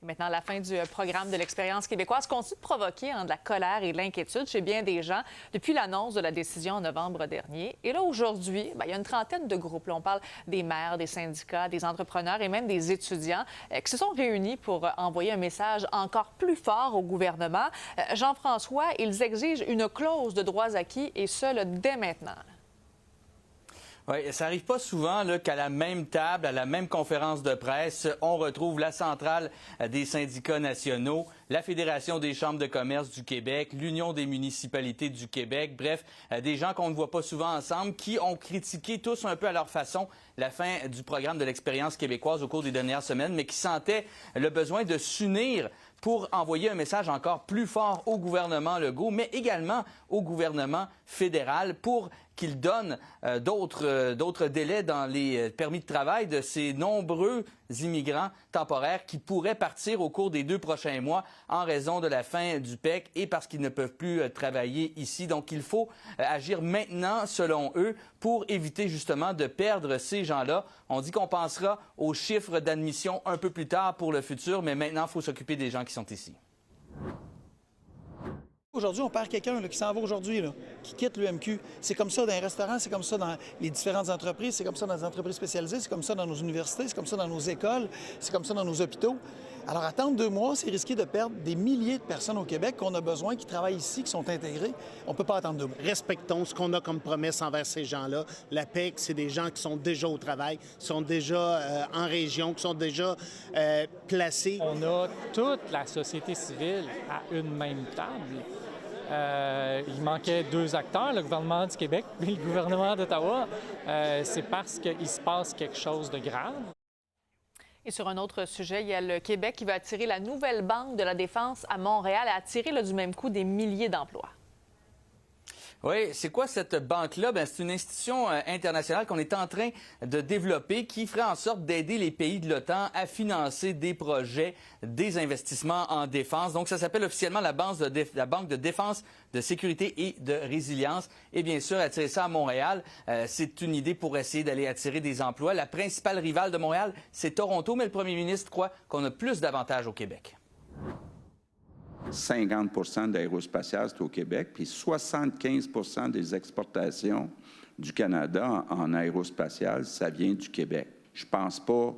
Maintenant, la fin du programme de l'expérience québécoise continue de provoquer de la colère et de l'inquiétude chez bien des gens depuis l'annonce de la décision en novembre dernier. Et là, aujourd'hui, il y a une trentaine de groupes. Là, on parle des maires, des syndicats, des entrepreneurs et même des étudiants qui se sont réunis pour envoyer un message encore plus fort au gouvernement. Jean-François, ils exigent une clause de droits acquis et ce, dès maintenant. Oui, ça n'arrive pas souvent qu'à la même table, à la même conférence de presse, on retrouve la centrale des syndicats nationaux, la Fédération des chambres de commerce du Québec, l'Union des municipalités du Québec, bref, des gens qu'on ne voit pas souvent ensemble, qui ont critiqué tous un peu à leur façon la fin du programme de l'expérience québécoise au cours des dernières semaines, mais qui sentaient le besoin de s'unir pour envoyer un message encore plus fort au gouvernement Legault, mais également au gouvernement fédéral pour qu'il donne d'autres délais dans les permis de travail de ces nombreux immigrants temporaires qui pourraient partir au cours des 2 prochains mois en raison de la fin du PEC et parce qu'ils ne peuvent plus travailler ici. Donc, il faut agir maintenant, selon eux, pour éviter justement de perdre ces gens-là. On dit qu'on pensera aux chiffres d'admission un peu plus tard pour le futur, mais maintenant, il faut s'occuper des gens qui sont ici. Aujourd'hui, on perd quelqu'un qui s'en va aujourd'hui, qui quitte l'UMQ. C'est comme ça dans les restaurants, c'est comme ça dans les différentes entreprises, c'est comme ça dans les entreprises spécialisées, c'est comme ça dans nos universités, c'est comme ça dans nos écoles, c'est comme ça dans nos hôpitaux. Alors, attendre 2 mois, c'est risquer de perdre des milliers de personnes au Québec qu'on a besoin, qui travaillent ici, qui sont intégrés. On ne peut pas attendre 2 mois. Respectons ce qu'on a comme promesse envers ces gens-là. La PEC, c'est des gens qui sont déjà au travail, qui sont déjà en région, qui sont déjà placés. On a toute la société civile à une même table. Il manquait 2 acteurs, le gouvernement du Québec et le gouvernement d'Ottawa. C'est parce qu'il se passe quelque chose de grave. Et sur un autre sujet, il y a le Québec qui va attirer la nouvelle Banque de la Défense à Montréal et attirer du même coup des milliers d'emplois. Oui, c'est quoi cette banque-là? C'est une institution internationale qu'on est en train de développer qui ferait en sorte d'aider les pays de l'OTAN à financer des projets, des investissements en défense. Donc, ça s'appelle officiellement la Banque de défense, de sécurité et de résilience. Et bien sûr, attirer ça à Montréal, c'est une idée pour essayer d'aller attirer des emplois. La principale rivale de Montréal, c'est Toronto, mais le premier ministre croit qu'on a plus d'avantages au Québec. 50 d'aérospatial, c'est au Québec, puis 75 des exportations du Canada en aérospatial, ça vient du Québec. Je pense pas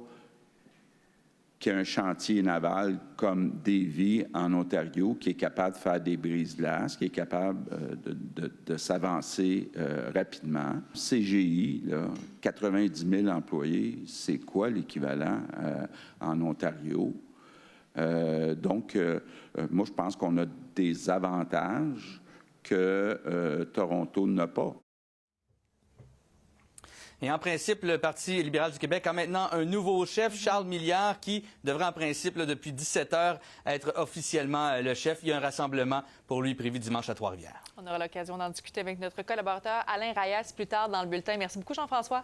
qu'il y ait un chantier naval comme Davie en Ontario qui est capable de faire des brises-glaces, qui est capable de s'avancer rapidement. CGI, 90 000 employés, c'est quoi l'équivalent en Ontario? Donc, moi, je pense qu'on a des avantages que Toronto n'a pas. Et en principe, le Parti libéral du Québec a maintenant un nouveau chef, Charles Milliard, qui devrait en principe, depuis 17 heures, être officiellement le chef. Il y a un rassemblement pour lui prévu dimanche à Trois-Rivières. On aura l'occasion d'en discuter avec notre collaborateur Alain Rayas plus tard dans le bulletin. Merci beaucoup, Jean-François.